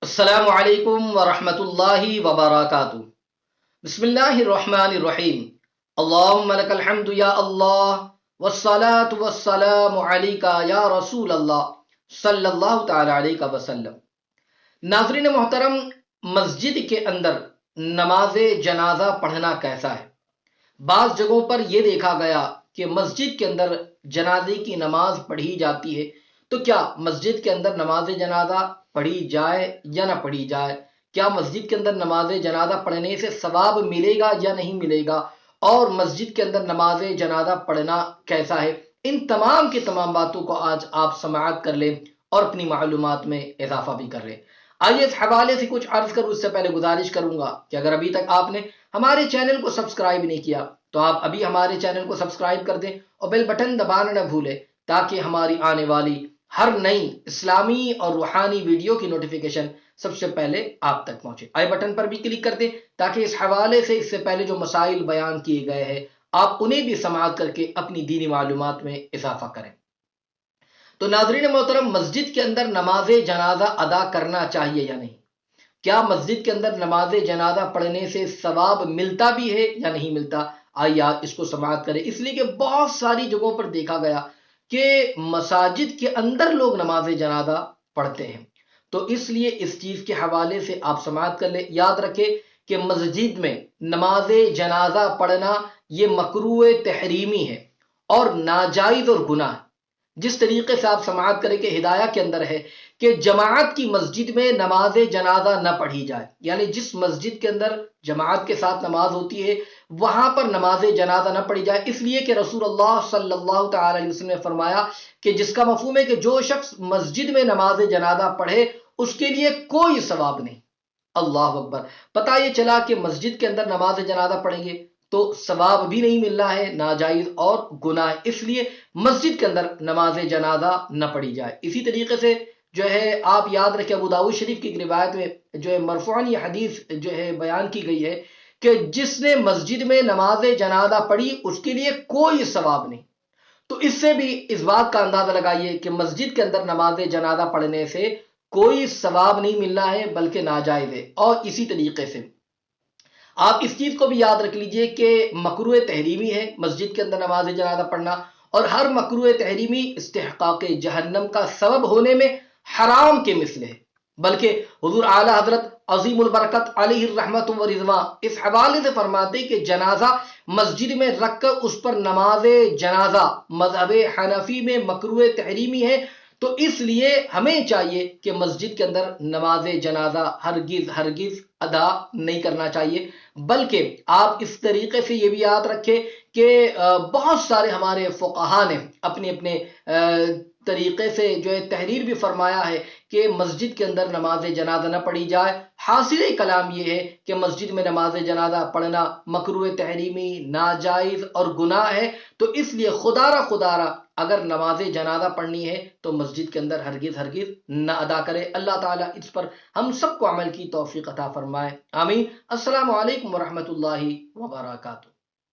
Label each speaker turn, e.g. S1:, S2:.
S1: السلام علیکم ورحمۃ اللہ وبرکاتہ۔ بسم اللہ الرحمن الرحیم۔ اللہم لک الحمد یا اللہ والصلاة والسلام علیک یا رسول اللہ صلی اللہ تعالی علیہ وسلم۔ ناظرین محترم، مسجد کے اندر نماز جنازہ پڑھنا کیسا ہے؟ بعض جگہوں پر یہ دیکھا گیا کہ مسجد کے اندر جنازے کی نماز پڑھی جاتی ہے، تو کیا مسجد کے اندر نماز جنازہ پڑھی جائے یا نہ پڑھی جائے؟ کیا مسجد کے اندر نماز جنازہ پڑھنے سے ثواب ملے گا یا نہیں ملے گا؟ اور مسجد کے اندر نماز جنازہ پڑھنا کیسا ہے؟ ان تمام کی تمام باتوں کو آج آپ سماعت کر لیں اور اپنی معلومات میں اضافہ بھی کر لیں۔ آئیے اس حوالے سے کچھ عرض کروں، اس سے پہلے گزارش کروں گا کہ اگر ابھی تک آپ نے ہمارے چینل کو سبسکرائب نہیں کیا تو آپ ابھی ہمارے چینل کو سبسکرائب کر دیں اور بیل بٹن دبانا نہ بھولیں، تاکہ ہماری آنے والی ہر نئی اسلامی اور روحانی ویڈیو کی نوٹیفیکیشن سب سے پہلے آپ تک پہنچے۔ آئی بٹن پر بھی کلک کر دیں تاکہ اس حوالے سے اس سے پہلے جو مسائل بیان کیے گئے ہیں آپ انہیں بھی سماعت کر کے اپنی دینی معلومات میں اضافہ کریں۔ تو ناظرین محترم، مسجد کے اندر نماز جنازہ ادا کرنا چاہیے یا نہیں؟ کیا مسجد کے اندر نماز جنازہ پڑھنے سے ثواب ملتا بھی ہے یا نہیں ملتا؟ آئیے اس کو سماعت کریں، اس لیے کہ بہت ساری جگہوں پر دیکھا گیا کہ مساجد کے اندر لوگ نماز جنازہ پڑھتے ہیں، تو اس لیے اس چیز کے حوالے سے آپ سماعت کر لیں۔ یاد رکھیں کہ مسجد میں نماز جنازہ پڑھنا یہ مکروہ تحریمی ہے اور ناجائز اور گناہ ہے۔ جس طریقے سے آپ سماعت کریں کہ ہدایہ کے اندر ہے کہ جماعت کی مسجد میں نماز جنازہ نہ پڑھی جائے، یعنی جس مسجد کے اندر جماعت کے ساتھ نماز ہوتی ہے وہاں پر نماز جنازہ نہ پڑھی جائے، اس لیے کہ رسول اللہ صلی اللہ تعالی علیہ وسلم نے فرمایا کہ جس کا مفہوم ہے کہ جو شخص مسجد میں نماز جنازہ پڑھے اس کے لیے کوئی ثواب نہیں۔ اللہ اکبر! پتہ یہ چلا کہ مسجد کے اندر نماز جنازہ پڑھیں گے تو ثواب بھی نہیں مل رہا ہے، ناجائز اور گناہ، اس لیے مسجد کے اندر نماز جنازہ نہ پڑھی جائے۔ اسی طریقے سے جو ہے آپ یاد رکھیں، ابو داؤد شریف کی ایک روایت میں جو ہے مرفوعاً یہ حدیث جو ہے بیان کی گئی ہے کہ جس نے مسجد میں نماز جنازہ پڑھی اس کے لیے کوئی ثواب نہیں۔ تو اس سے بھی اس بات کا اندازہ لگائیے کہ مسجد کے اندر نماز جنازہ پڑھنے سے کوئی ثواب نہیں مل رہا ہے بلکہ ناجائز ہے۔ اور اسی طریقے سے آپ اس چیز کو بھی یاد رکھ لیجئے کہ مکروہ تحریمی ہے مسجد کے اندر نماز جنازہ پڑھنا، اور ہر مکروہ تحریمی استحقاق جہنم کا سبب ہونے میں حرام کے مثل ہے۔ بلکہ حضور اعلی حضرت عظیم البرکت علیہ الرحمت و رضوان اس حوالے سے فرماتے کہ جنازہ مسجد میں رکھ کر اس پر نماز جنازہ مذہب حنفی میں مکروہ تحریمی ہے، تو اس لیے ہمیں چاہیے کہ مسجد کے اندر نماز جنازہ ہرگز ادا نہیں کرنا چاہیے۔ بلکہ آپ اس طریقے سے یہ بھی یاد رکھیں کہ بہت سارے ہمارے فقہا نے اپنے اپنے طریقے سے جو ہے تحریر بھی فرمایا ہے کہ مسجد کے اندر نماز جنازہ نہ پڑھی جائے۔ حاصل کلام یہ ہے کہ مسجد میں نماز جنازہ پڑھنا مکروہ تحریمی، ناجائز اور گناہ ہے، تو اس لیے خدا را اگر نماز جنازہ پڑھنی ہے تو مسجد کے اندر ہرگز نہ ادا کرے۔ اللہ تعالیٰ اس پر ہم سب کو عمل کی توفیق عطا فرمائے، آمین۔ السلام علیکم ورحمۃ اللہ وبرکاتہ۔